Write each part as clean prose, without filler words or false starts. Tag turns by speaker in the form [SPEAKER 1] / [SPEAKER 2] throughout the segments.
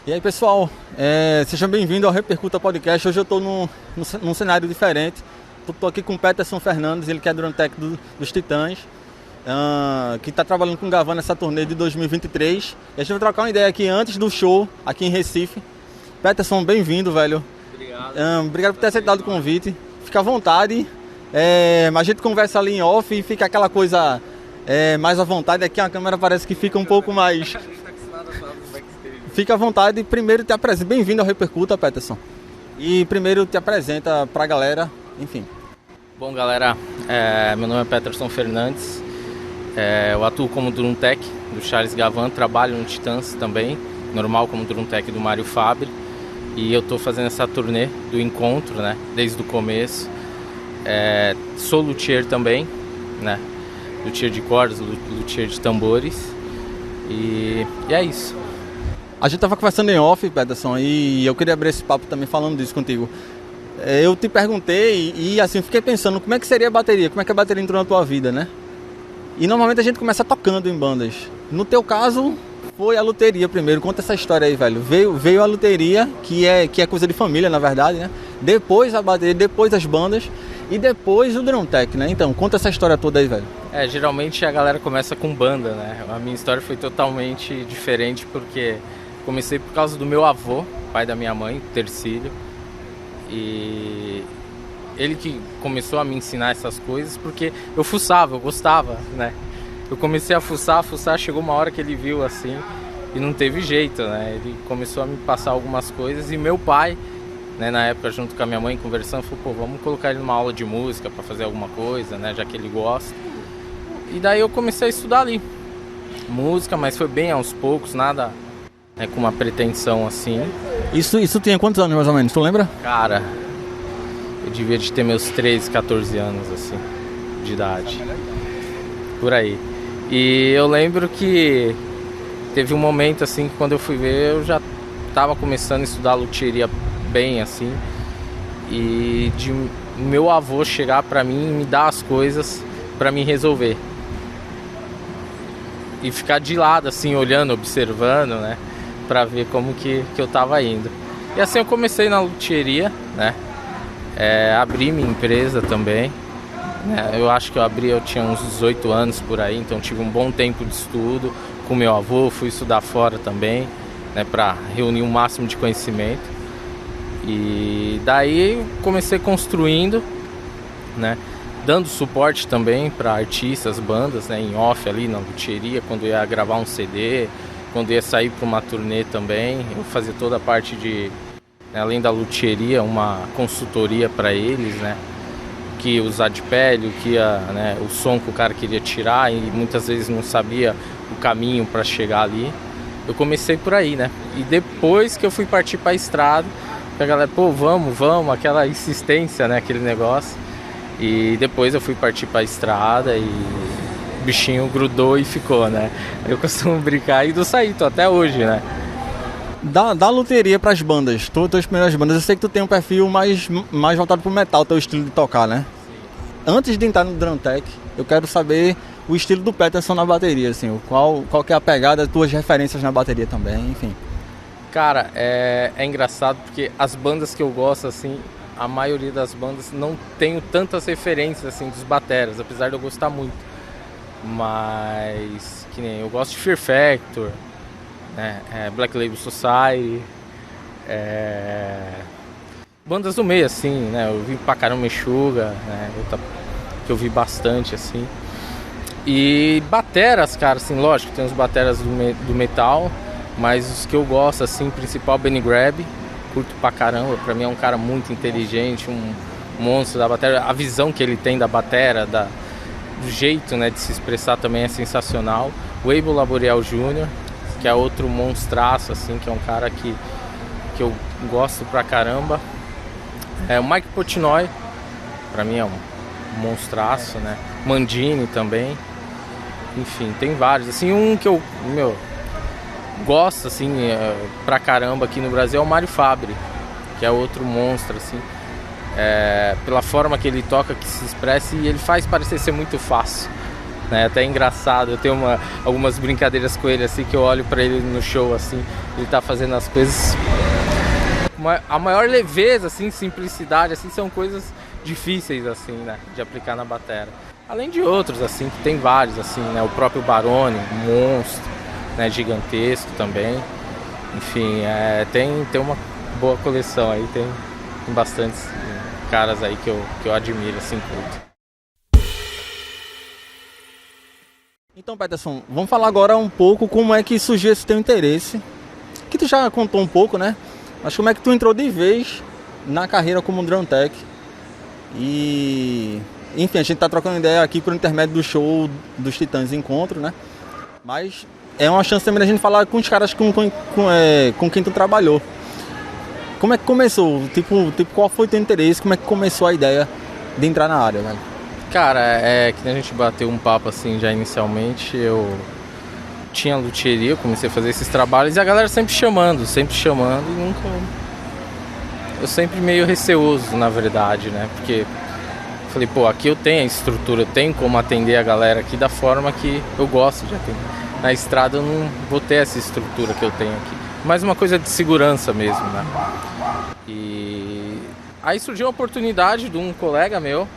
[SPEAKER 1] E aí, pessoal, sejam bem-vindos ao Repercuta Podcast. Hoje eu estou num cenário diferente. Estou aqui com o Peterson Fernandes, ele que é Drum Tech dos Titãs, que está trabalhando com o Gavan nessa turnê de 2023. E a gente vai trocar uma ideia aqui antes do show, aqui em Recife. Peterson, bem-vindo, velho.
[SPEAKER 2] Obrigado.
[SPEAKER 1] Obrigado por ter aceitado o convite. Fica à vontade. Mas a gente conversa ali em off e fica aquela coisa mais à vontade. Aqui a câmera parece que fica um pouco mais... Fica à vontade. Primeiro te apresenta. Bem-vindo ao Repercuta, Peterson. E primeiro te apresenta pra galera, enfim.
[SPEAKER 2] Bom, galera, meu nome é Peterson Fernandes. Eu atuo como Drum Tech do Charles Gavan, trabalho no Titãs também, normal como Drum Tech do Mário Fabre. E eu tô fazendo essa turnê do encontro, né, desde o começo. Sou luthier também, né, luthier de cordas, luthier de tambores. E é isso.
[SPEAKER 1] A gente tava conversando em off, Peterson, e eu queria abrir esse papo também falando disso contigo. Eu te perguntei e assim, fiquei pensando como é que seria a bateria, como é que a bateria entrou na tua vida, né? E normalmente a gente começa tocando em bandas. No teu caso, foi a luteria primeiro. Conta essa história aí, velho. Veio a luteria, que é coisa de família, na verdade, né? Depois a bateria, depois as bandas e depois o Drum Tech, né? Então, conta essa história toda aí, velho.
[SPEAKER 2] Geralmente a galera começa com banda, né? A minha história foi totalmente diferente porque comecei por causa do meu avô, pai da minha mãe, Tercílio. E ele que começou a me ensinar essas coisas porque eu fuçava, eu gostava, né? Eu comecei a fuçar, chegou uma hora que ele viu assim e não teve jeito, né? Ele começou a me passar algumas coisas e meu pai, né, na época junto com a minha mãe conversando, falou, pô, vamos colocar ele numa aula de música para fazer alguma coisa, né, já que ele gosta. E daí eu comecei a estudar ali música, mas foi bem aos poucos, nada com uma pretensão assim.
[SPEAKER 1] Isso tinha quantos anos mais ou menos, tu lembra?
[SPEAKER 2] Cara, eu devia de ter meus 13, 14 anos assim, de idade, por aí. E eu lembro que teve um momento assim que quando eu fui ver eu já estava começando a estudar luthieria bem assim. E de meu avô chegar pra mim e me dar as coisas pra mim resolver. E ficar de lado assim, olhando, observando, né? Pra ver como que eu tava indo. E assim eu comecei na luthieria, né? Abri minha empresa também, né? Eu acho que eu tinha uns 18 anos por aí, então tive um bom tempo de estudo com meu avô, fui estudar fora também, né? Pra reunir o máximo de conhecimento. E daí comecei construindo, né? Dando suporte também para artistas, bandas, né? Em off ali na luthieria, quando ia gravar um CD, quando ia sair para uma turnê também, eu fazia toda a parte de, né, além da luthieria, uma consultoria para eles, né? O que ia usar de pele, né, o som que o cara queria tirar e muitas vezes não sabia o caminho para chegar ali. Eu comecei por aí, né? E depois que eu fui partir para a estrada, a galera, pô, vamos, aquela insistência, né, aquele negócio. E depois eu fui partir para a estrada e o bichinho grudou e ficou, né? Eu costumo brincar e do saí, tô até hoje, né?
[SPEAKER 1] Da luteria pras bandas, tuas primeiras bandas, eu sei que tu tem um perfil mais voltado pro metal, teu estilo de tocar, né? Sim. Antes de entrar no Drum Tech, eu quero saber o estilo do Peterson na bateria, assim, qual que é a pegada, tuas referências na bateria também, enfim.
[SPEAKER 2] Cara, é engraçado porque as bandas que eu gosto, assim, a maioria das bandas não tenho tantas referências, assim, dos bateras, apesar de eu gostar muito. Mas, que nem eu gosto de Fear Factor, né, Black Label Society, bandas do meio, assim, né, eu vi pra caramba Meshuggah, né, que eu vi bastante, assim. E bateras, cara, assim, lógico, tem os bateras do metal, mas os que eu gosto, assim, principal, Benny Greb, curto pra caramba, pra mim é um cara muito inteligente, um monstro da bateria, a visão que ele tem da batera, do jeito, né, de se expressar também é sensacional. O Abel Laboriel Jr., que é outro monstraço, assim, que é um cara que eu gosto pra caramba. O Mike Portnoy, pra mim é um monstraço, né? Mandini também. Enfim, tem vários. Assim, um que eu gosto, assim, pra caramba aqui no Brasil é o Mário Fabre, que é outro monstro, assim. Pela forma que ele toca, que se expressa, e ele faz parecer ser muito fácil, né? Até engraçado, eu tenho algumas brincadeiras com ele, assim, que eu olho pra ele no show, assim, ele tá fazendo as coisas... A maior leveza, assim, simplicidade, assim, são coisas difíceis, assim, né, de aplicar na batera. Além de outros, assim, que tem vários, assim, né, o próprio Barone, um monstro, né, gigantesco também. Enfim, tem uma boa coleção aí, tem bastantes caras aí que eu admiro, assim, curto.
[SPEAKER 1] Então, Peterson, vamos falar agora um pouco como é que surgiu esse teu interesse, que tu já contou um pouco, né? Mas como é que tu entrou de vez na carreira como drum tech? E, enfim, a gente tá trocando ideia aqui por intermédio do show dos Titãs Encontro, né? Mas é uma chance também da gente falar com os caras com quem tu trabalhou. Como é que começou? Tipo, qual foi o teu interesse? Como é que começou a ideia de entrar na área, velho?
[SPEAKER 2] Cara, que a gente bateu um papo assim já inicialmente, eu tinha luthieria, eu comecei a fazer esses trabalhos e a galera sempre chamando e nunca... Eu sempre meio receoso, na verdade, né? Porque falei, pô, aqui eu tenho a estrutura, eu tenho como atender a galera aqui da forma que eu gosto de atender. Na estrada eu não vou ter essa estrutura que eu tenho aqui. Mais uma coisa de segurança mesmo, né? E aí surgiu a oportunidade de um colega meu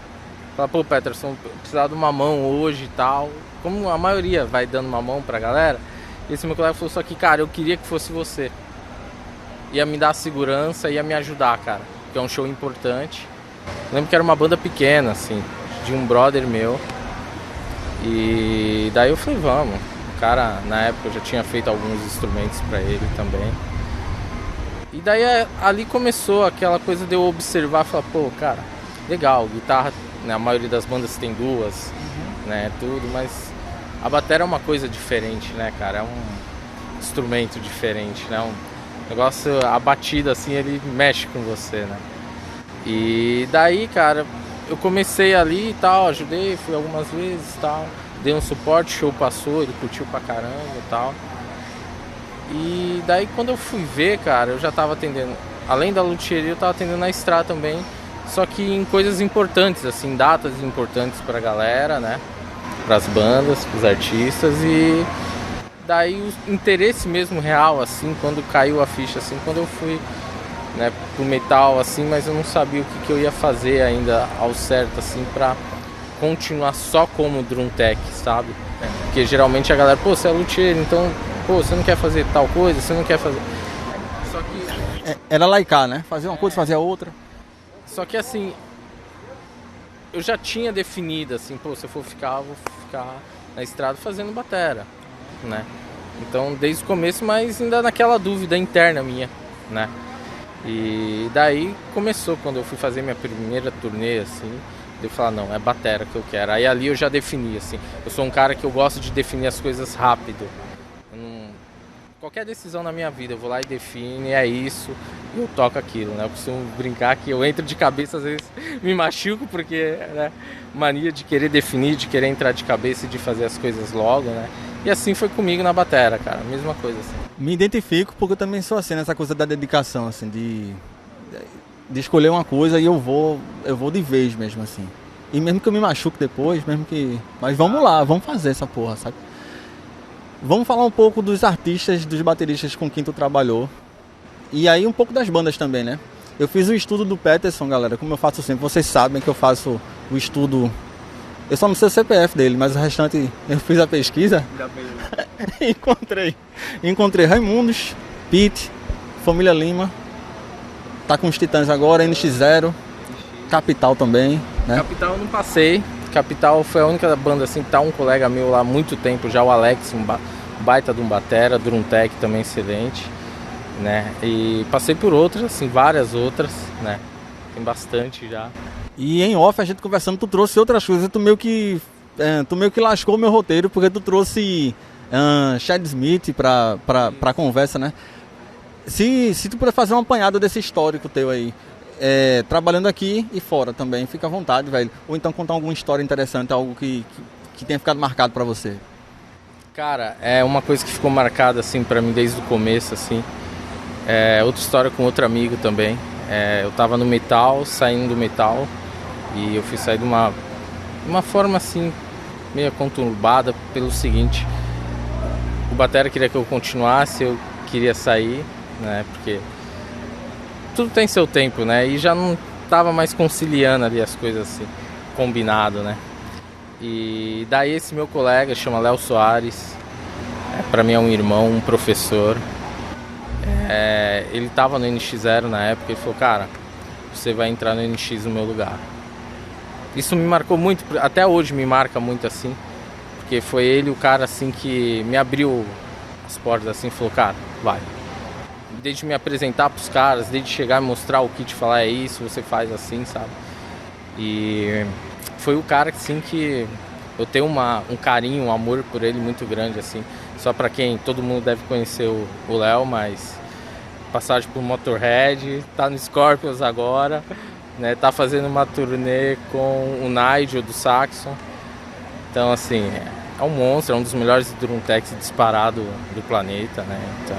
[SPEAKER 2] falar, pô, Peterson, precisava de uma mão hoje e tal. Como a maioria vai dando uma mão pra galera, esse meu colega falou, só que, cara, eu queria que fosse você. Ia me dar segurança, ia me ajudar, cara. Porque é um show importante. Eu lembro que era uma banda pequena, assim, de um brother meu. E daí eu falei, vamos. O cara, na época, eu já tinha feito alguns instrumentos pra ele também. E daí ali começou aquela coisa de eu observar e falar, pô, cara, legal, guitarra, né, a maioria das bandas tem duas, né, tudo, mas a bateria é uma coisa diferente, né, cara, é um instrumento diferente, né, um negócio, a batida, assim, ele mexe com você, né. E daí, cara, eu comecei ali e tal, ajudei, fui algumas vezes e tal, dei um suporte, o show passou, ele curtiu pra caramba e tal. E daí quando eu fui ver, cara, eu já tava atendendo, além da luthieria, eu tava atendendo na estrada também, só que em coisas importantes, assim, datas importantes pra galera, né, pras bandas, pros artistas. E daí o interesse mesmo real, assim, quando caiu a ficha, assim, quando eu fui, né, pro metal, assim, mas eu não sabia o que eu ia fazer ainda ao certo, assim, pra continuar só como drum tech, sabe? Porque geralmente a galera, pô, você é luthier, então, pô, você não quer fazer tal coisa, você não quer fazer... Só que...
[SPEAKER 1] Era laicar, né? Fazer uma coisa, fazer a outra.
[SPEAKER 2] Só que assim, eu já tinha definido, assim, pô, se eu for ficar, eu vou ficar na estrada fazendo batera, né? Então, desde o começo, mas ainda naquela dúvida interna minha, né? E daí começou, quando eu fui fazer minha primeira turnê, assim, eu falar, não, é batera que eu quero. Aí ali eu já defini, assim, eu sou um cara que eu gosto de definir as coisas rápido. Qualquer decisão na minha vida, eu vou lá e defino, é isso, e eu toco aquilo, né? Eu costumo brincar que eu entro de cabeça, às vezes me machuco, porque, né, mania de querer definir, de querer entrar de cabeça e de fazer as coisas logo, né? E assim foi comigo na batera, cara, mesma coisa, assim.
[SPEAKER 1] Me identifico porque eu também sou assim, nessa coisa da dedicação, assim, de escolher uma coisa e eu vou de vez mesmo, assim. E mesmo que eu me machuque depois, mesmo que... Mas vamos lá, vamos fazer essa porra, sabe? Vamos falar um pouco dos artistas, dos bateristas com quem tu trabalhou. E aí um pouco das bandas também, né? Eu fiz o estudo do Peterson, galera, como eu faço sempre. Vocês sabem que eu faço o estudo... Eu só não sei o CPF dele, mas o restante eu fiz a pesquisa. Encontrei Raimundos, Pete, Família Lima. Tá com os Titãs agora, NX0, Capital também, né?
[SPEAKER 2] Capital eu não passei. Capital foi a única banda, assim, tá um colega meu lá há muito tempo já, o Alex, um baita de um batera, drum tech também excelente, né? E passei por outras, assim, várias outras, né? Tem bastante já.
[SPEAKER 1] E em off, a gente conversando, tu trouxe outras coisas, tu meio que lascou o meu roteiro, porque tu trouxe Chad Smith pra conversa, né? Se tu puder fazer um apanhado desse histórico teu aí, trabalhando aqui e fora também, fica à vontade, velho. Ou então contar alguma história interessante, algo que tenha ficado marcado pra você.
[SPEAKER 2] Cara, é uma coisa que ficou marcada, assim, pra mim desde o começo, assim. Outra história com outro amigo também. Eu tava no metal, saindo do metal, e eu fui sair de uma forma, assim, meio conturbada pelo seguinte: o batera queria que eu continuasse, eu queria sair, né? Porque tudo tem seu tempo, né? E já não tava mais conciliando ali as coisas assim, combinado, né? E daí esse meu colega, chama Léo Soares, para mim é um irmão, um professor. Ele tava no NX0 na época e falou: cara, você vai entrar no NX no meu lugar. Isso me marcou muito, até hoje me marca muito assim, porque foi ele o cara assim que me abriu as portas assim, falou: cara, vai. Desde me apresentar pros caras, desde chegar e mostrar o kit, falar: é isso, você faz assim, sabe? E foi o cara assim que eu tenho um carinho, um amor por ele muito grande assim. Só pra quem, todo mundo deve conhecer o Léo, mas passagem por Motorhead, tá no Scorpions agora, né? Tá fazendo uma turnê com o Nigel do Saxon. Então assim, é um monstro, é um dos melhores drum techs disparado do planeta, né? Então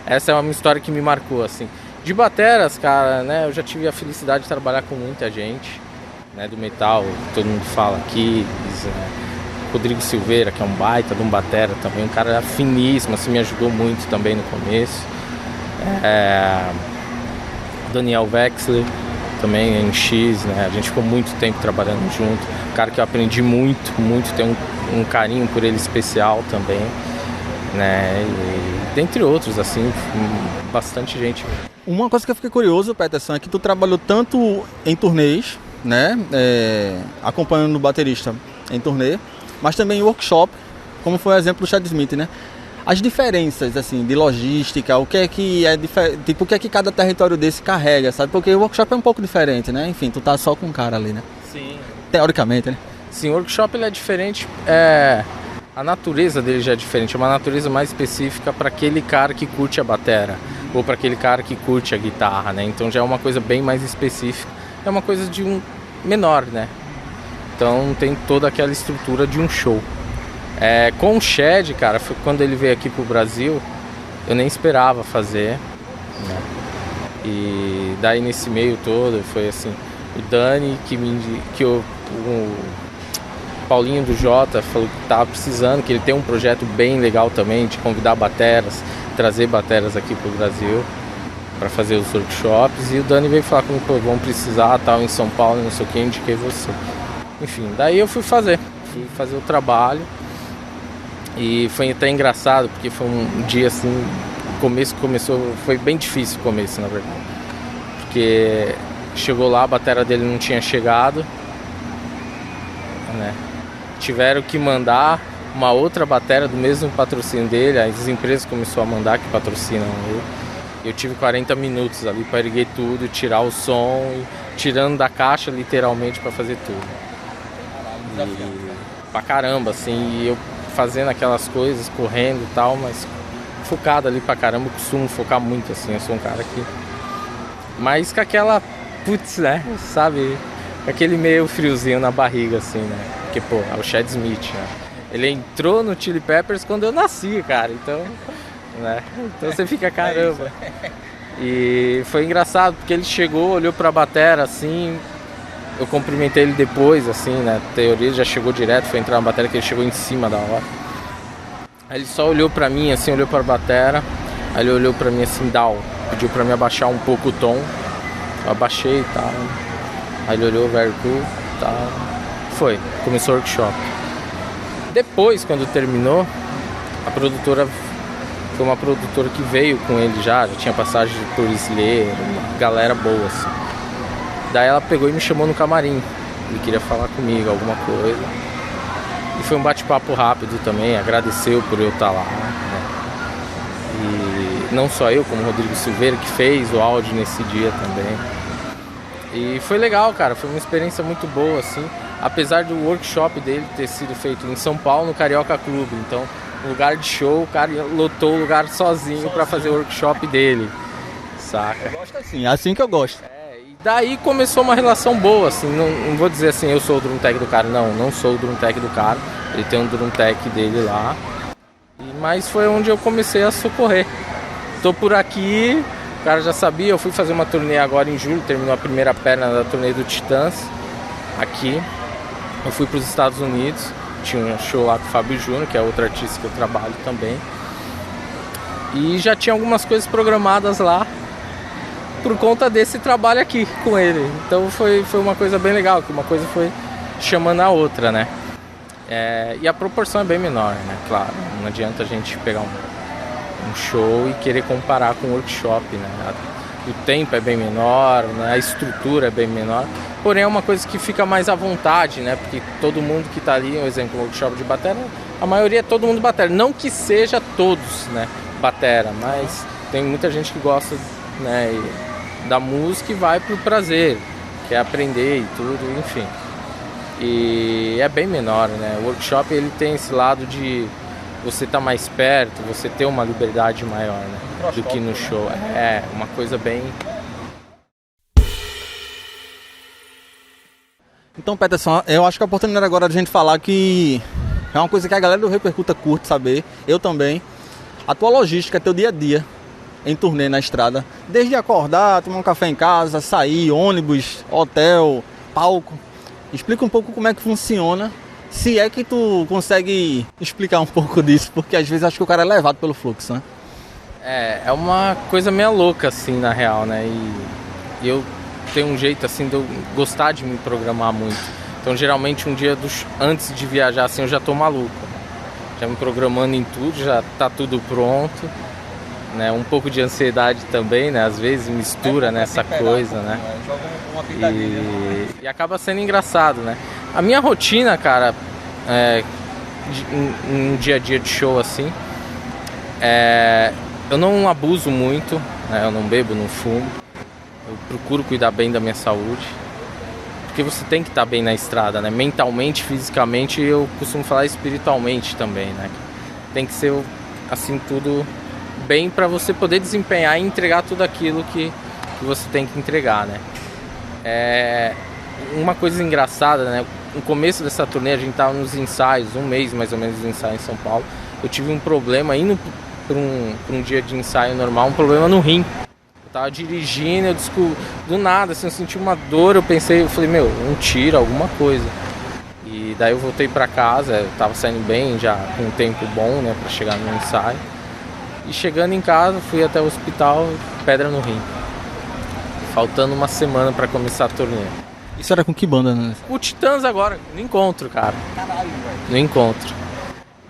[SPEAKER 2] essa é uma história que me marcou assim. De bateras, cara, né? Eu já tive a felicidade de trabalhar com muita gente, né? Do metal, todo mundo fala aqui, Rodrigo Silveira, que é um baita de um batera também, um cara finíssimo, assim, me ajudou muito também no começo. Daniel Wexler, também em X, né? A gente ficou muito tempo trabalhando junto. Um cara que eu aprendi muito, tenho um carinho por ele especial também, né? E, dentre outros, assim, bastante gente.
[SPEAKER 1] Uma coisa que eu fiquei curioso, Peterson, é que tu trabalhou tanto em turnês, né? Acompanhando o baterista em turnê, mas também em workshop, como foi o exemplo do Chad Smith, né? As diferenças, assim, de logística, o que é tipo, o que é que cada território desse carrega, sabe? Porque o workshop é um pouco diferente, né? Enfim, tu tá só com um cara ali, né?
[SPEAKER 2] Sim.
[SPEAKER 1] Teoricamente, né?
[SPEAKER 2] Sim, o workshop ele é diferente, a natureza dele já é diferente, é uma natureza mais específica para aquele cara que curte a batera, ou para aquele cara que curte a guitarra, né? Então já é uma coisa bem mais específica, é uma coisa de um menor, né? Então tem toda aquela estrutura de um show. Com o Chad, cara, foi quando ele veio aqui pro Brasil, eu nem esperava fazer, né? E daí nesse meio todo foi assim, o Dani o Paulinho do Jota falou que tava precisando, que ele tem um projeto bem legal também de convidar bateras, trazer bateras aqui pro Brasil para fazer os workshops, e o Dani veio falar comigo: pô, vamos precisar, tal, em São Paulo, não sei o que, indiquei você. Enfim, daí eu fui fazer o trabalho. E foi até engraçado, porque foi um dia assim, foi bem difícil o começo, na verdade. Porque chegou lá, a batera dele não tinha chegado, né? Tiveram que mandar uma outra batera do mesmo patrocínio dele, as empresas começaram a mandar que patrocinam ele. Eu tive 40 minutos ali para erguer tudo, tirar o som, tirando da caixa literalmente para fazer tudo. Pra caramba, assim, e eu fazendo aquelas coisas, correndo e tal, mas focado ali pra caramba. Eu costumo focar muito, assim, eu sou um cara que... Mas com aquela, putz, né, sabe, aquele meio friozinho na barriga, assim, né, porque, pô, é o Chad Smith, né, ele entrou no Chili Peppers quando eu nasci, cara, então, né, então você fica, caramba. E foi engraçado, porque ele chegou, olhou pra batera, assim... Eu cumprimentei ele depois, assim, né? Teoria, ele já chegou direto, foi entrar na bateria, que ele chegou em cima da hora. Aí ele só olhou pra mim, assim, olhou pra batera. Aí ele olhou pra mim assim, pediu pra mim abaixar um pouco o tom. Eu abaixei e tal. Aí ele olhou, very cool e tal. Começou o workshop. Depois, quando terminou, a produtora foi uma produtora que veio com ele já tinha passagem por Slayer, uma galera boa, assim. Daí ela pegou e me chamou no camarim. Ele queria falar comigo, alguma coisa. E foi um bate-papo rápido também, agradeceu por eu estar lá, né? E não só eu, como o Rodrigo Silveira, que fez o áudio nesse dia também. E foi legal, cara, foi uma experiência muito boa, assim. Apesar do workshop dele ter sido feito em São Paulo, no Carioca Clube. Então, no lugar de show, o cara lotou o lugar sozinho para fazer o workshop dele, saca?
[SPEAKER 1] Eu gosto assim, é assim que eu gosto.
[SPEAKER 2] Daí começou uma relação boa, assim, não vou dizer assim, eu sou o drum tech do cara, não sou o drum tech do cara, ele tem um drum tech dele lá, mas foi onde eu comecei a socorrer. Tô por aqui, o cara já sabia, eu fui fazer uma turnê agora em julho, terminou a primeira perna da turnê do Titãs, aqui, eu fui para os Estados Unidos, tinha um show lá com o Fábio Júnior, que é outro artista que eu trabalho também. E já tinha algumas coisas programadas lá por conta desse trabalho aqui com ele. Então foi uma coisa bem legal, que uma coisa foi chamando a outra, né? E a proporção é bem menor, né? Claro, não adianta a gente pegar um show e querer comparar com um workshop, né? O tempo é bem menor, né? A estrutura é bem menor, porém é uma coisa que fica mais à vontade, né? Porque todo mundo que está ali, por exemplo, no workshop de batera, a maioria é todo mundo batera, não que seja todos, né, batera, mas tem muita gente que gosta, né, da música e vai pro prazer, quer aprender e tudo, enfim. E é bem menor, né? O workshop ele tem esse lado de você estar mais perto, você ter uma liberdade maior, né, do que no show. É uma coisa bem...
[SPEAKER 1] Então, Peterson, eu acho que a oportunidade agora de a gente falar que é uma coisa que a galera do Repercuta curte saber, eu também. A tua logística, teu dia a dia em turnê na estrada, desde acordar, tomar um café em casa, sair, ônibus, hotel, palco. Explica um pouco como é que funciona, se é que tu consegue explicar um pouco disso, porque às vezes acho que o cara é levado pelo fluxo, né?
[SPEAKER 2] É uma coisa meio louca, assim, na real, né? E eu tenho um jeito, assim, de eu gostar de me programar muito. Então, geralmente, um dia antes de viajar, assim, eu já tô maluco. Já me programando em tudo, já tá tudo pronto. Né? Um pouco de ansiedade também, né? Às vezes mistura nessa coisa, né? E acaba sendo engraçado, né? A minha rotina, cara, um dia a dia de show, assim, eu não abuso muito, né? Eu não bebo, não fumo. Eu procuro cuidar bem da minha saúde. Porque você tem que estar bem na estrada, né? Mentalmente, fisicamente, eu costumo falar espiritualmente também, né? Tem que ser, assim, tudo bem para você poder desempenhar e entregar tudo aquilo que você tem que entregar, né? Uma coisa engraçada, né? No começo dessa turnê a gente tava nos ensaios, um mês mais ou menos de ensaio em São Paulo. Eu tive um problema indo para um dia de ensaio normal, um problema no rim. Eu tava dirigindo, eu descobri, do nada, assim, eu senti uma dor, eu falei, meu, um tiro, alguma coisa. E daí eu voltei para casa, eu tava saindo bem, já com um tempo bom, né, para chegar no ensaio. E chegando em casa, fui até o hospital, pedra no rim. Faltando uma semana pra começar a turnê.
[SPEAKER 1] Isso era com que banda, né?
[SPEAKER 2] O Titãs agora, no encontro, cara.
[SPEAKER 1] Caralho, velho.
[SPEAKER 2] No encontro.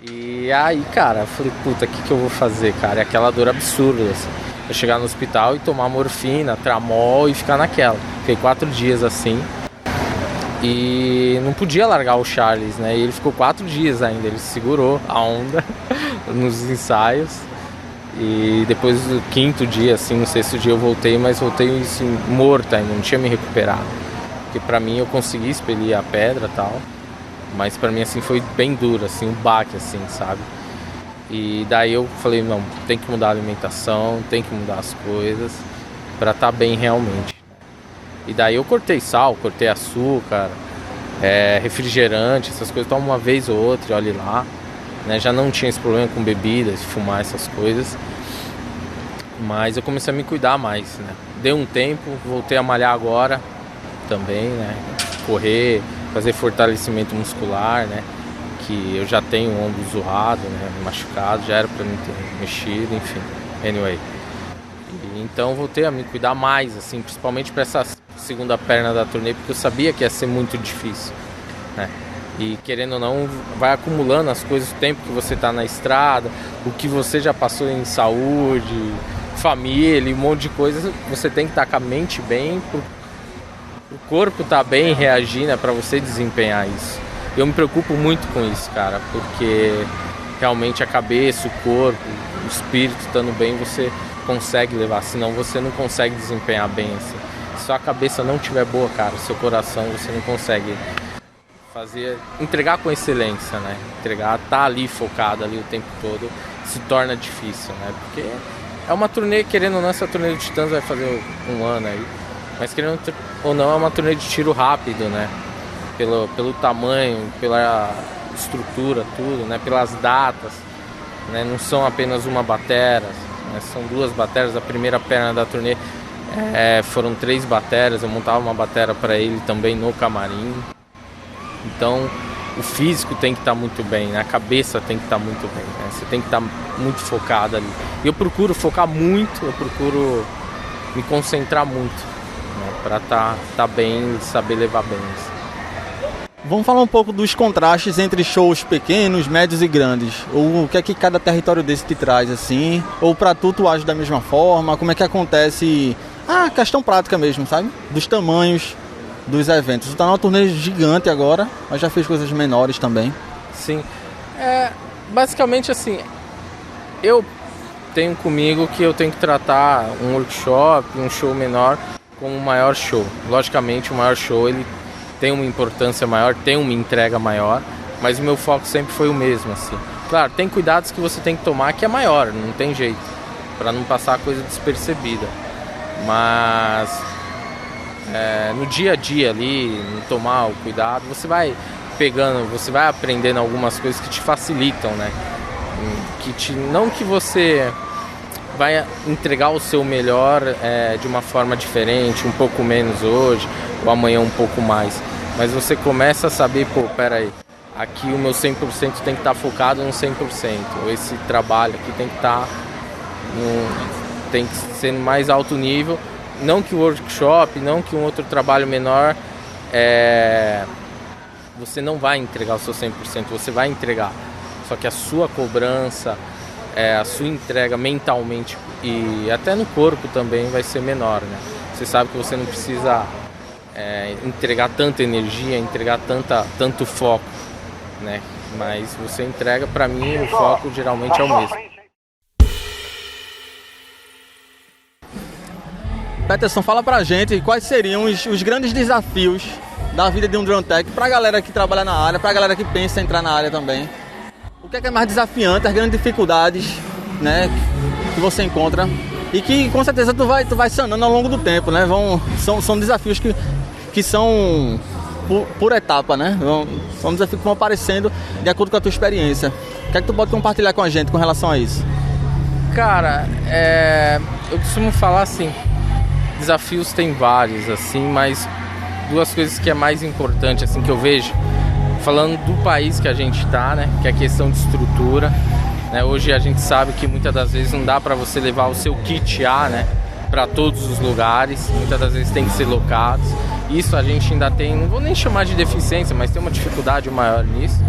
[SPEAKER 2] E aí, cara, eu falei, puta, o que eu vou fazer, cara? É aquela dor absurda, assim. Eu chegar no hospital e tomar morfina, tramol e ficar naquela. Fiquei 4 dias assim. E não podia largar o Charles, né? E ele ficou 4 dias ainda, ele segurou a onda nos ensaios. E depois do 5º dia, assim, no 6º dia eu voltei, mas voltei assim, morto ainda, não tinha me recuperado. Porque pra mim eu consegui expelir a pedra e tal, mas pra mim assim foi bem duro, assim, um baque, assim, sabe? E daí eu falei, não, tem que mudar a alimentação, tem que mudar as coisas pra estar bem realmente. E daí eu cortei sal, cortei açúcar, refrigerante, essas coisas, tomo uma vez ou outra, olhe lá. Né, já não tinha esse problema com bebidas, fumar essas coisas, mas eu comecei a me cuidar mais, né? Deu um tempo, voltei a malhar agora também, né? Correr, fazer fortalecimento muscular, né? Que eu já tenho o ombro zoado, né? Machucado, já era para mim ter mexido, enfim. Anyway. Então voltei a me cuidar mais, assim, principalmente para essa segunda perna da turnê, porque eu sabia que ia ser muito difícil, né? E querendo ou não, vai acumulando as coisas, o tempo que você está na estrada, o que você já passou em saúde, família, um monte de coisas. Você tem que estar com a mente bem, o corpo tá bem, reagir, né, para você desempenhar isso. Eu me preocupo muito com isso, cara, porque realmente a cabeça, o corpo, o espírito estando bem, você consegue levar, senão você não consegue desempenhar bem assim. Se a cabeça não estiver boa, cara, o seu coração, você não consegue entregar com excelência, né? Tá ali focado ali o tempo todo, se torna difícil, né? Porque é uma turnê, querendo ou não, essa turnê do Titãs vai fazer um ano aí, mas querendo ou não, é uma turnê de tiro rápido, né? Pelo tamanho, pela estrutura, tudo, né? Pelas datas, né? Não são apenas uma batera, né? São 2 bateras. A primeira perna da turnê foram 3 bateras, eu montava uma batera para ele também no camarim. Então o físico tem que estar muito bem, né? A cabeça tem que estar muito bem, né? Você tem que estar muito focado ali. Eu procuro focar muito, eu procuro me concentrar muito, né? Para tá bem e saber levar bem isso.
[SPEAKER 1] Vamos falar um pouco dos contrastes entre shows pequenos, médios e grandes. O que é que cada território desse te traz, assim? Ou pra tu age da mesma forma? Como é que acontece? Questão prática mesmo, sabe? Dos tamanhos dos eventos. Tu tá numa turnê gigante agora, mas já fez coisas menores também.
[SPEAKER 2] Sim. Basicamente assim, eu tenho comigo que eu tenho que tratar um workshop, um show menor como um maior show. Logicamente, o maior show, ele tem uma importância maior, tem uma entrega maior, mas o meu foco sempre foi o mesmo, assim. Claro, tem cuidados que você tem que tomar que é maior, não tem jeito, para não passar a coisa despercebida. Mas no dia a dia ali, no tomar o cuidado, você vai pegando, você vai aprendendo algumas coisas que te facilitam, né? Não que você vai entregar o seu melhor de uma forma diferente, um pouco menos hoje, ou amanhã um pouco mais. Mas você começa a saber, peraí, aqui o meu 100% tem que estar focado no 100%. Ou esse trabalho aqui tem que estar tem que ser no mais alto nível. Não que o workshop, não que um outro trabalho menor, você não vai entregar o seu 100%, você vai entregar. Só que a sua cobrança, a sua entrega mentalmente e até no corpo também vai ser menor, né? Você sabe que você não precisa entregar tanta energia, entregar tanto foco, né? Mas você entrega, para mim, o foco geralmente é o mesmo.
[SPEAKER 1] Peterson, fala pra gente quais seriam os grandes desafios da vida de um drone tech pra galera que trabalha na área, pra galera que pensa em entrar na área também. O que é mais desafiante, as grandes dificuldades, né, que você encontra e que com certeza tu vai sanando ao longo do tempo, né? São desafios que são por etapa, né? São desafios que vão aparecendo de acordo com a tua experiência. O que é que tu pode compartilhar com a gente com relação a isso?
[SPEAKER 2] Cara, eu costumo falar assim, desafios tem vários, assim, mas duas coisas que é mais importante, assim, que eu vejo, falando do país que a gente tá, né, que é a questão de estrutura, né, hoje a gente sabe que muitas das vezes não dá para você levar o seu kit A, né, para todos os lugares, muitas das vezes tem que ser locados, isso a gente ainda tem, não vou nem chamar de deficiência, mas tem uma dificuldade maior nisso,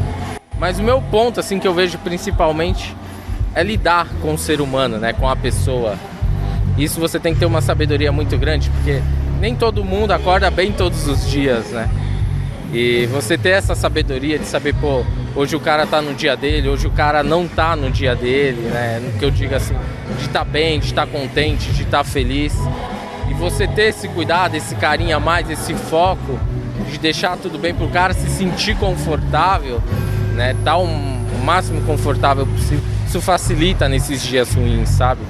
[SPEAKER 2] mas o meu ponto, assim, que eu vejo principalmente é lidar com o ser humano, né, com a pessoa. Isso você tem que ter uma sabedoria muito grande, porque nem todo mundo acorda bem todos os dias, né? E você ter essa sabedoria de saber, hoje o cara tá no dia dele, hoje o cara não tá no dia dele, né? No que eu digo assim, de estar bem, de estar contente, de estar feliz. E você ter esse cuidado, esse carinho a mais, esse foco de deixar tudo bem pro cara se sentir confortável, né? Tá o máximo confortável possível. Isso facilita nesses dias ruins, sabe?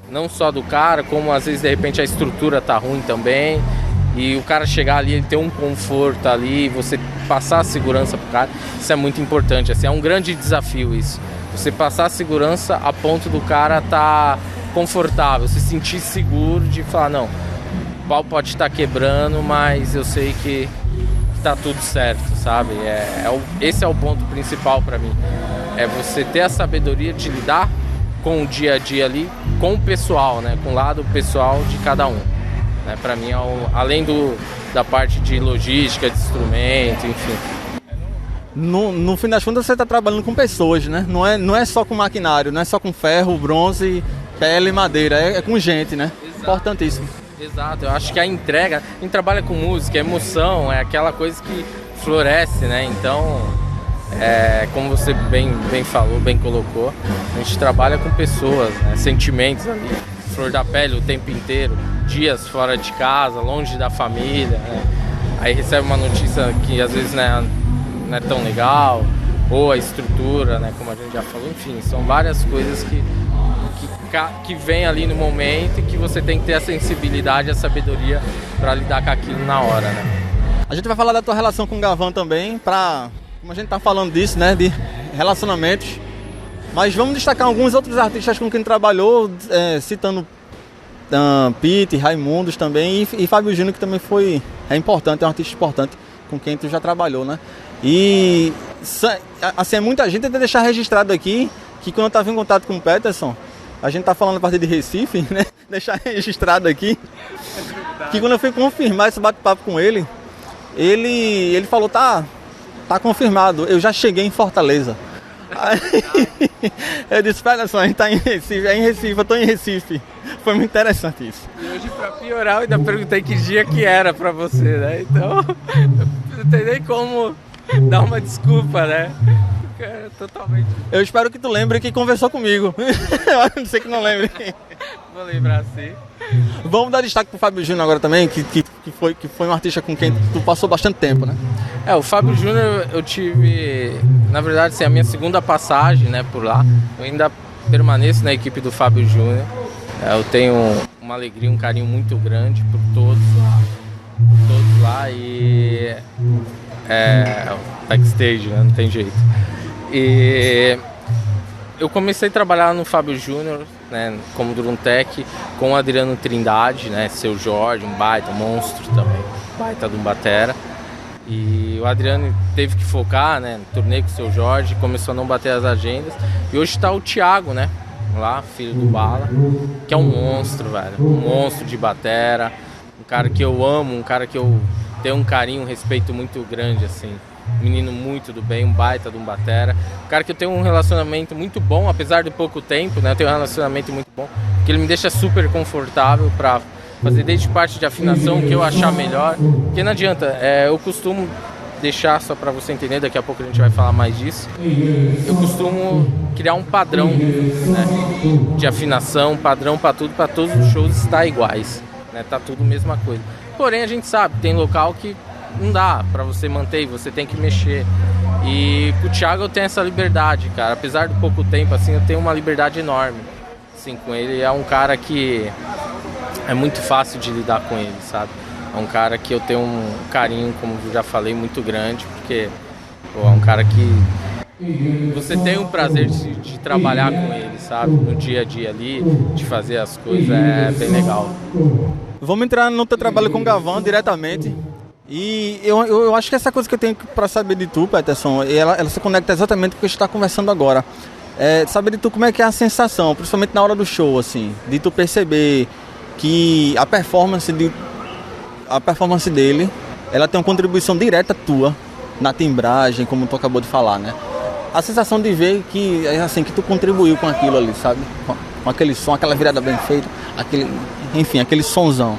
[SPEAKER 2] Não só do cara, como às vezes de repente a estrutura tá ruim também e o cara chegar ali, ele ter um conforto ali, você passar a segurança pro cara, isso é muito importante, assim, é um grande desafio isso, você passar a segurança a ponto do cara tá confortável, se sentir seguro de falar, não, o pau pode estar quebrando, mas eu sei que tá tudo certo, sabe? Esse é o ponto principal para mim, é você ter a sabedoria de lidar com o dia a dia ali, com o pessoal, né? Com o lado pessoal de cada um. Né? Para mim, além da parte de logística, de instrumento, enfim.
[SPEAKER 1] No fim das contas, você está trabalhando com pessoas, né? Não é só com maquinário, não é só com ferro, bronze, pele e madeira, é com gente, né? Exato. Importantíssimo.
[SPEAKER 2] Exato, eu acho que a entrega, a gente trabalha com música, emoção, é aquela coisa que floresce, né? Então, como você bem falou, bem colocou, a gente trabalha com pessoas, né? Sentimentos ali, flor da pele o tempo inteiro, dias fora de casa, longe da família, né? Aí recebe uma notícia que às vezes não é tão legal, ou a estrutura, né? Como a gente já falou, enfim, são várias coisas que vem ali no momento e que você tem que ter a sensibilidade, a sabedoria para lidar com aquilo na hora, né?
[SPEAKER 1] A gente vai falar da tua relação com o Gavan também, como a gente tá falando disso, né, de relacionamentos, mas vamos destacar alguns outros artistas com quem trabalhou, citando Pete, Raimundos também e Fábio Júnior, que também é importante, é um artista importante com quem tu já trabalhou, né? E assim, muita gente tem que deixar registrado aqui que quando eu estava em contato com o Peterson, a gente tá falando a partir de Recife, né? Deixar registrado aqui que quando eu fui confirmar esse bate-papo com ele, ele falou, tá confirmado, eu já cheguei em Fortaleza. Aí eu disse, Peterson, a gente tá em Recife, eu tô em Recife. Foi muito interessante isso.
[SPEAKER 2] E hoje, pra piorar, eu ainda perguntei que dia que era pra você, né? Então, não tem nem como dar uma desculpa, né? Cara, totalmente.
[SPEAKER 1] Eu espero que tu lembre que conversou comigo. Eu não sei que não lembre.
[SPEAKER 2] Vou lembrar sim.
[SPEAKER 1] Vamos dar destaque pro Fábio Júnior agora também, que foi um artista com quem tu passou bastante tempo, né?
[SPEAKER 2] O Fábio Júnior eu tive, na verdade, assim, a minha segunda passagem, né, por lá. Eu ainda permaneço na equipe do Fábio Júnior. Eu tenho uma alegria, um carinho muito grande por todos lá e backstage, né, não tem jeito. E eu comecei a trabalhar no Fábio Júnior, né, como drum tech, com o Adriano Trindade, né, Seu Jorge, um baita, um monstro também, baita de um batera. E o Adriano teve que focar, né, no turnê com o Seu Jorge, começou a não bater as agendas. E hoje está o Thiago, né, lá, filho do Bala, que é um monstro, velho, um monstro de batera, um cara que eu amo, um cara que eu tenho um carinho, um respeito muito grande, assim. Menino muito do bem, um baita de um batera. Um cara que eu tenho um relacionamento muito bom, apesar de pouco tempo, né? Eu tenho um relacionamento muito bom, que ele me deixa super confortável pra fazer desde parte de afinação, o que eu achar melhor. Porque não adianta, eu costumo deixar, só pra você entender, daqui a pouco a gente vai falar mais disso. Eu costumo criar um padrão, né? De afinação, padrão pra tudo, pra todos os shows estar iguais, né? Tá tudo a mesma coisa. Porém, a gente sabe, tem local que não dá pra você manter, você tem que mexer. E com o Thiago eu tenho essa liberdade, cara. Apesar do pouco tempo, assim, eu tenho uma liberdade enorme, assim, com ele. É um cara que é muito fácil de lidar com ele, sabe? É um cara que eu tenho um carinho, como eu já falei, muito grande, porque é um cara que você tem o prazer de trabalhar com ele, sabe? No dia a dia ali, de fazer as coisas, é bem legal.
[SPEAKER 1] Vamos entrar no teu trabalho com o Gavão diretamente. E eu acho que essa coisa que eu tenho para saber de tu, Peterson, ela se conecta exatamente com o que a gente está conversando agora. Saber de tu como é que é a sensação, principalmente na hora do show, assim, de tu perceber que a performance dele, ela tem uma contribuição direta tua na timbragem, como tu acabou de falar, né? A sensação de ver que, assim, que tu contribuiu com aquilo ali, sabe? Com aquele som, aquela virada bem feita, aquele sonzão.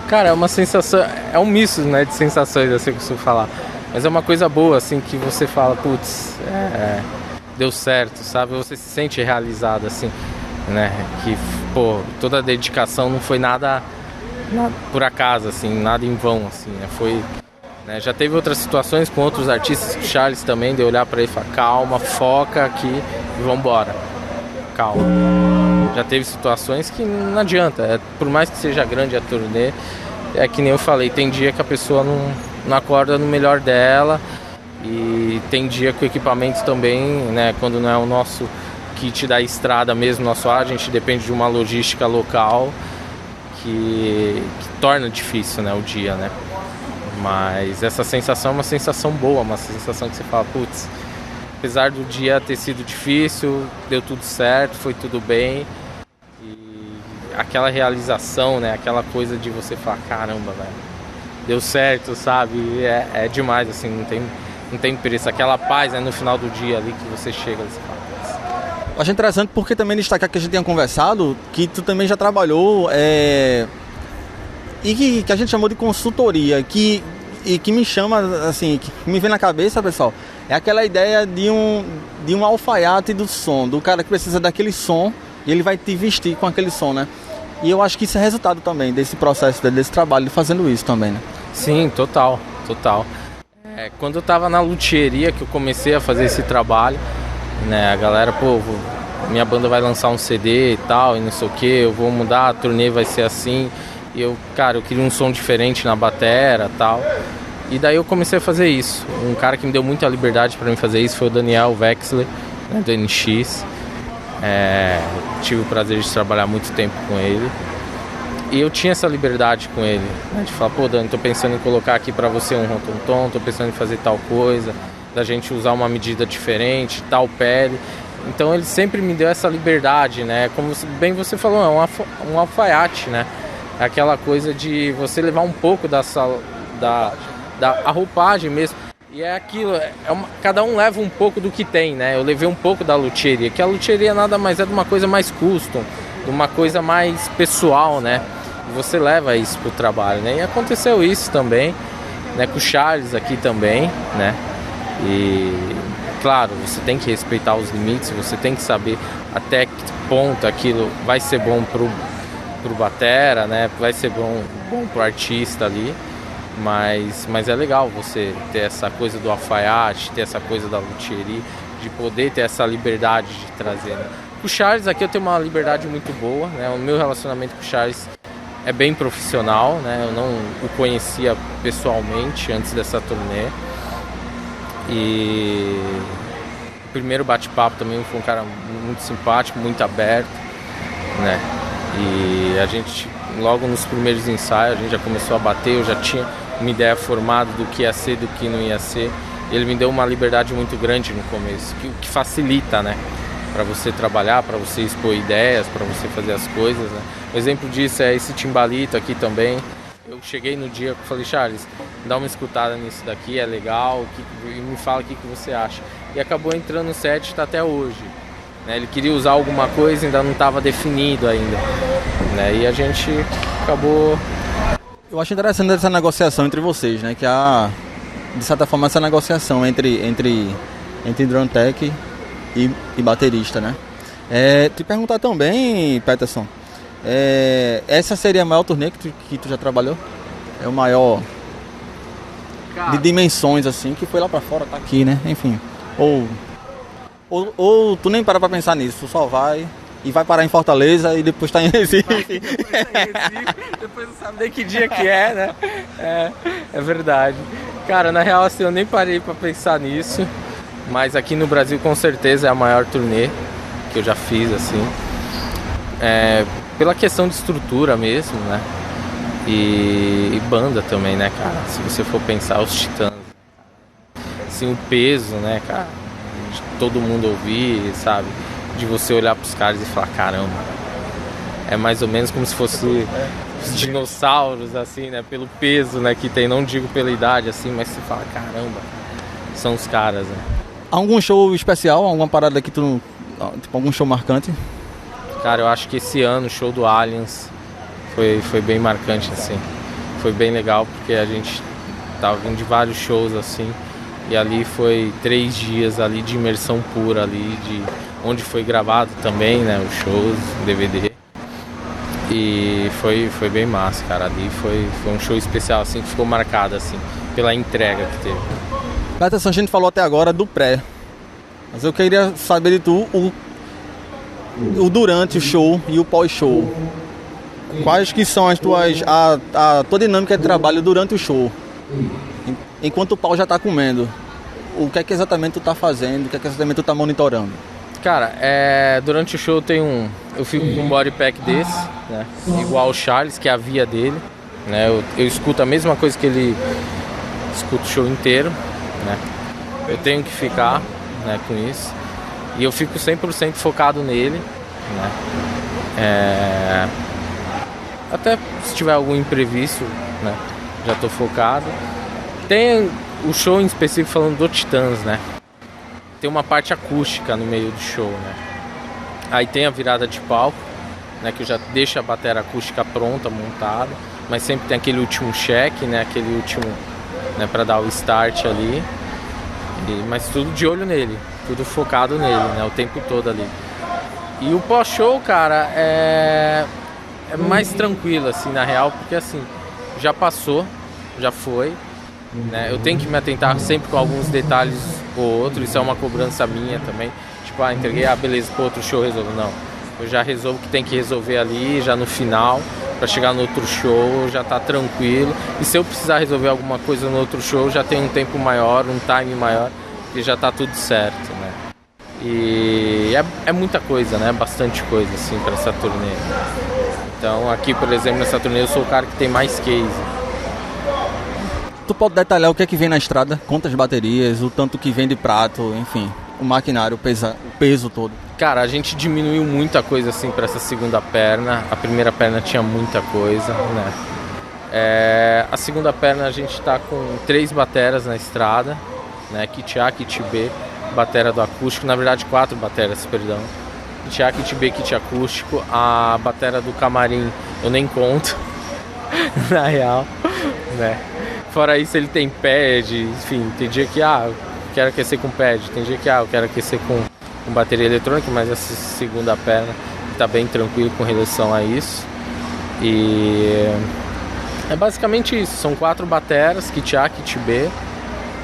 [SPEAKER 2] Cara, é uma sensação, é um misto, né, de sensações, assim, que eu costumo falar. Mas é uma coisa boa, assim, que você fala, putz, deu certo, sabe? Você se sente realizado, assim, né? Que, pô, toda a dedicação não foi nada por acaso, assim, nada em vão, assim, né? Foi, né? Já teve outras situações com outros artistas, o Charles também, de olhar pra ele e falar, calma, foca aqui e vambora. Calma. Já teve situações que não adianta, por mais que seja grande a turnê, é que nem eu falei, tem dia que a pessoa não acorda no melhor dela e tem dia que o equipamento também, né, quando não é o nosso kit da estrada mesmo, nosso ar, a gente depende de uma logística local que torna difícil, né, o dia, né. Mas essa sensação é uma sensação boa, uma sensação que você fala, putz, apesar do dia ter sido difícil, deu tudo certo, foi tudo bem. E aquela realização, né? Aquela coisa de você falar, caramba, velho, deu certo, sabe? É demais, assim, não tem preço. Aquela paz, né, no final do dia ali que você chega e você fala.
[SPEAKER 1] Eu acho interessante porque também destacar que a gente tinha conversado, que tu também já trabalhou e que a gente chamou de consultoria, que me chama, assim, que me vem na cabeça, pessoal, é aquela ideia de um alfaiate do som, do cara que precisa daquele som e ele vai te vestir com aquele som, né? E eu acho que isso é resultado também desse processo, desse trabalho, de fazendo isso também, né?
[SPEAKER 2] Sim, total. Quando eu tava na luthieria que eu comecei a fazer esse trabalho, né, a galera, pô, minha banda vai lançar um CD e tal, e não sei o que, eu vou mudar, a turnê vai ser assim, e eu queria um som diferente na batera e tal. E daí eu comecei a fazer isso. Um cara que me deu muita liberdade para mim fazer isso foi o Daniel Wexler, né, do NX. Tive o prazer de trabalhar muito tempo com ele. E eu tinha essa liberdade com ele, né, de falar, pô, Dani, tô pensando em colocar aqui para você um tom, tô pensando em fazer tal coisa. da gente usar uma medida diferente, tal pele. Então ele sempre me deu essa liberdade, né? Como bem você falou, é um alfaiate, né? É aquela coisa de você levar um pouco da roupagem mesmo. E é aquilo, cada um leva um pouco do que tem, né? Eu levei um pouco da luthieria, que a luthieria nada mais é de uma coisa mais custom, de uma coisa mais pessoal, né? E você leva isso pro trabalho, né? E aconteceu isso também, né? Com o Charles aqui também, né? E claro, você tem que respeitar os limites, você tem que saber até que ponto aquilo vai ser bom pro batera, né? Vai ser bom pro artista ali. Mas é legal você ter essa coisa do alfaiate, ter essa coisa da luthieria, de poder ter essa liberdade de trazer, né? Com o Charles aqui eu tenho uma liberdade muito boa, né? O meu relacionamento com o Charles é bem profissional, né? Eu não o conhecia pessoalmente antes dessa turnê. E o primeiro bate-papo também foi um cara muito simpático, muito aberto, né? E a gente, logo nos primeiros ensaios, a gente já começou a bater, eu já tinha uma ideia formada do que ia ser, do que não ia ser. Ele me deu uma liberdade muito grande no começo, que facilita, né? Para você trabalhar, para você expor ideias, para você fazer as coisas, né? Um exemplo disso é esse timbalito aqui também. Eu cheguei no dia e falei, Charles, dá uma escutada nisso daqui, é legal, e me fala o que você acha. E acabou entrando no set, tá até hoje. Né? Ele queria usar alguma coisa, ainda não estava definido ainda. Né? E a gente acabou...
[SPEAKER 1] Eu acho interessante essa negociação entre vocês, né? Que há, de certa forma, essa negociação entre drum tech e baterista, né? Te perguntar também, Peterson, essa seria a maior turnê que tu já trabalhou? É o maior, cara, de dimensões, assim, que foi lá pra fora, tá aqui, né? Enfim, ou tu nem para pra pensar nisso, tu só vai... E vai parar em Fortaleza e depois tá em Recife.
[SPEAKER 2] Depois não sabe nem que dia que é, né? É verdade. Cara, na real, assim, eu nem parei pra pensar nisso. Mas aqui no Brasil, com certeza, é a maior turnê que eu já fiz, assim. Pela questão de estrutura mesmo, né? E banda também, né, cara? Se você for pensar, os Titãs. Assim, o peso, né, cara? De todo mundo ouvir, sabe? De você olhar pros caras e falar, caramba, é mais ou menos como se fosse os dinossauros, assim, né, pelo peso, né, que tem, não digo pela idade, assim, mas você fala, caramba, são os caras, né.
[SPEAKER 1] Algum show especial, alguma parada que tu, tipo, algum show marcante?
[SPEAKER 2] Cara, eu acho que esse ano o show do Aliens foi bem marcante, assim, foi bem legal, porque a gente tava vindo de vários shows, assim, e ali foi 3 dias ali de imersão pura ali, onde foi gravado também, né, os shows, DVD. E foi bem massa, cara. Ali foi um show especial, assim, que ficou marcado, assim, pela entrega que teve.
[SPEAKER 1] Peterson, a gente falou até agora do pré. Mas eu queria saber de tu o durante o show e o pós-show. Quais que são as tuas... a tua dinâmica de trabalho durante o show? Enquanto o pau já tá comendo. O que é que exatamente tu tá fazendo? O que é que exatamente tu tá monitorando?
[SPEAKER 2] Cara, durante o show eu fico com um body pack desse, né? Igual o Charles, que é a via dele, né? Eu escuto a mesma coisa que ele escuta o show inteiro, né? Eu tenho que ficar, né, com isso. E eu fico 100% focado nele, né? Até se tiver algum imprevisto, né? Já tô focado. Tem o show em específico falando do Titãs, né? Tem uma parte acústica no meio do show, né? Aí tem a virada de palco, né? Que eu já deixo a bateria acústica pronta, montada. Mas sempre tem aquele último check, né? Aquele último, né? Pra dar o start ali. Mas tudo de olho nele. Tudo focado nele, né? O tempo todo ali. E o pós-show, cara, é mais tranquilo, assim, na real. Porque, assim, já passou, já foi. Né? Eu tenho que me atentar sempre com alguns detalhes ou outros, isso é uma cobrança minha também. Tipo, entreguei, beleza, pro outro show resolvo. Não, eu já resolvo o que tem que resolver ali, já no final, pra chegar no outro show, já tá tranquilo. E se eu precisar resolver alguma coisa no outro show, já tem um tempo maior, um time maior, e já tá tudo certo, né? E é muita coisa, né? Bastante coisa, assim, pra essa turnê. Então, aqui, por exemplo, nessa turnê, eu sou o cara que tem mais case.
[SPEAKER 1] Tu pode detalhar o que é que vem na estrada? Quantas baterias, o tanto que vem de prato, enfim, o maquinário, o peso todo.
[SPEAKER 2] Cara, a gente diminuiu muita coisa assim para essa segunda perna. A primeira perna tinha muita coisa, né? A segunda perna a gente tá com 3 bateras na estrada, né? Kit A, Kit B, batera do acústico. Na verdade 4 bateras, perdão. Kit A, Kit B, Kit acústico. A batera do camarim eu nem conto, na real, né? Fora isso ele tem pad, enfim, tem dia que eu quero aquecer com pad, tem dia que eu quero aquecer com bateria eletrônica, mas essa segunda perna tá bem tranquilo com relação a isso. E é basicamente isso, são 4 bateras, Kit A, Kit B,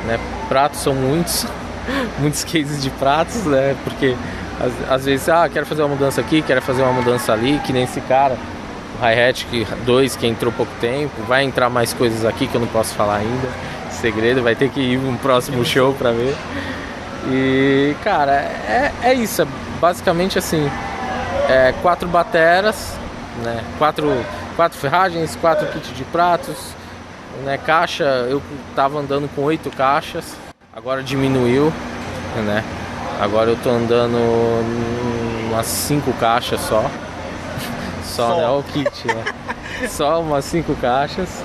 [SPEAKER 2] né? Pratos são muitos cases de pratos, né? Porque às vezes, quero fazer uma mudança aqui, quero fazer uma mudança ali, que nem esse cara, o Hi-Hat 2 que entrou há pouco tempo, vai entrar mais coisas aqui que eu não posso falar ainda, segredo, vai ter que ir no próximo show pra ver. E cara, é isso, é basicamente assim, 4 bateras, né? 4 ferragens, 4 kits de pratos, né? Caixa, eu tava andando com 8 caixas, agora diminuiu, né? Agora eu tô andando umas 5 caixas só. Só, né? Olha o kit, né? Só umas 5 caixas.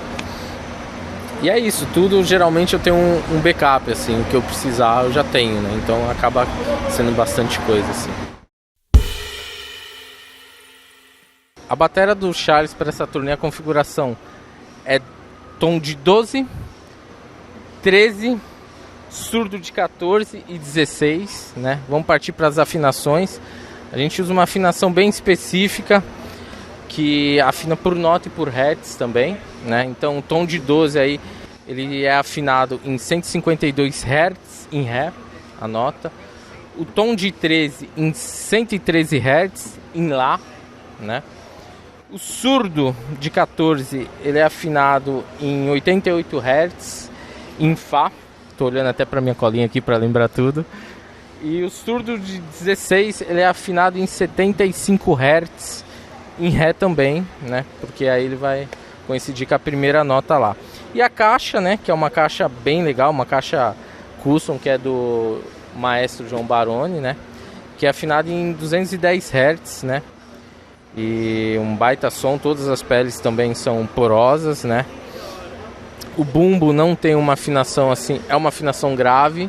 [SPEAKER 2] E é isso, tudo geralmente eu tenho um backup, assim, o que eu precisar eu já tenho, né? Então acaba sendo bastante coisa, assim. A bateria do Charles para essa turnê, a configuração é tom de 12, 13, surdo de 14 e 16, né? Vamos partir para as afinações. A gente usa uma afinação bem específica, que afina por nota e por hertz também, né? Então o tom de 12 aí, ele é afinado em 152 hertz em ré, a nota. O tom de 13 em 113 hertz em lá, né? O surdo de 14, ele é afinado em 88 hertz em fá. Tô olhando até para minha colinha aqui para lembrar tudo. E o surdo de 16, ele é afinado em 75 hertz em ré também, né? Porque aí ele vai coincidir com a primeira nota lá. E a caixa, né? Que é uma caixa bem legal, uma caixa custom, que é do maestro João Baroni, né? Que é afinada em 210 Hz, né? E um baita som, todas as peles também são porosas, né? O bumbo não tem uma afinação assim, é uma afinação grave,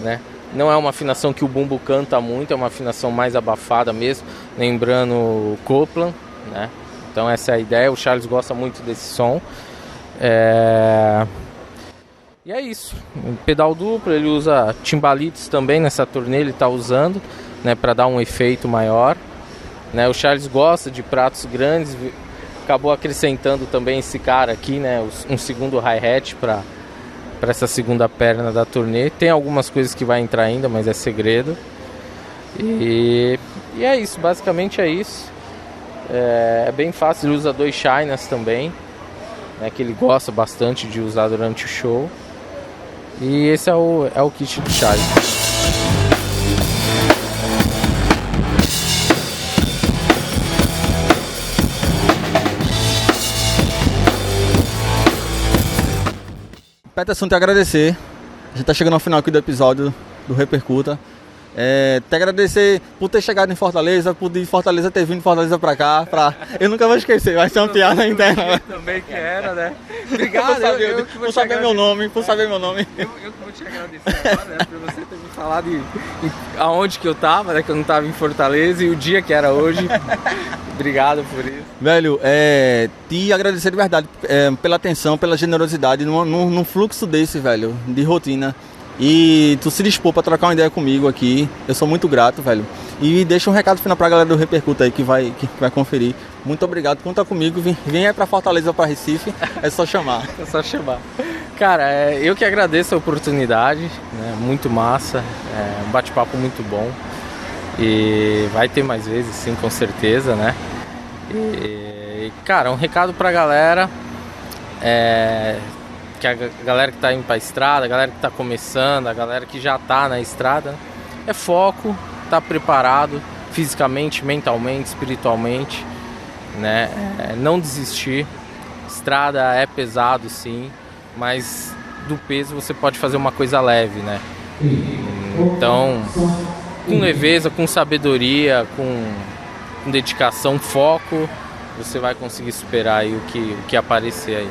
[SPEAKER 2] né? Não é uma afinação que o bumbo canta muito, é uma afinação mais abafada mesmo, lembrando o Copland, né? Então essa é a ideia, o Charles gosta muito desse som. E é isso, um pedal duplo, ele usa timbalitos também nessa turnê, ele está usando, né, para dar um efeito maior, né? O Charles gosta de pratos grandes, acabou acrescentando também esse cara aqui, né, um segundo hi-hat para essa segunda perna da turnê. Tem algumas coisas que vai entrar ainda, mas é segredo. E é isso, basicamente é isso. É bem fácil, ele usa 2 Chinas também, né, que ele gosta bastante de usar durante o show. E esse é o kit do Charles.
[SPEAKER 1] Peterson, te agradecer. A gente tá chegando ao final aqui do episódio do Repercuta. Te agradecer por ter chegado em Fortaleza, por de Fortaleza ter vindo de Fortaleza pra cá. Eu nunca vou esquecer, vai ser uma piada interna.
[SPEAKER 2] Também que era, né? Obrigado,
[SPEAKER 1] por saber meu nome, por saber meu nome.
[SPEAKER 2] Eu que vou te agradecer agora, né, por você ter me falado aonde que eu tava, né? Que eu não tava em Fortaleza e o dia que era hoje. Obrigado por isso.
[SPEAKER 1] Velho, te agradecer de verdade pela atenção, pela generosidade num fluxo desse, velho, de rotina. E tu se dispor pra trocar uma ideia comigo aqui. Eu sou muito grato, velho. E deixa um recado final pra galera do Repercuta aí que vai conferir. Muito obrigado, conta comigo. Vem aí pra Fortaleza, pra Recife, é só chamar.
[SPEAKER 2] É só chamar. Cara, eu que agradeço a oportunidade, né? Muito massa, um bate-papo muito bom. E vai ter mais vezes, sim, com certeza, né? E, cara, um recado pra galera, que a galera que tá indo pra estrada, a galera que tá começando, a galera que já tá na estrada, é foco, tá preparado fisicamente, mentalmente, espiritualmente, né? Não desistir. Estrada é pesado, sim, mas do peso você pode fazer uma coisa leve, né? Então, com leveza, com sabedoria, com dedicação, foco, você vai conseguir superar aí o que aparecer aí.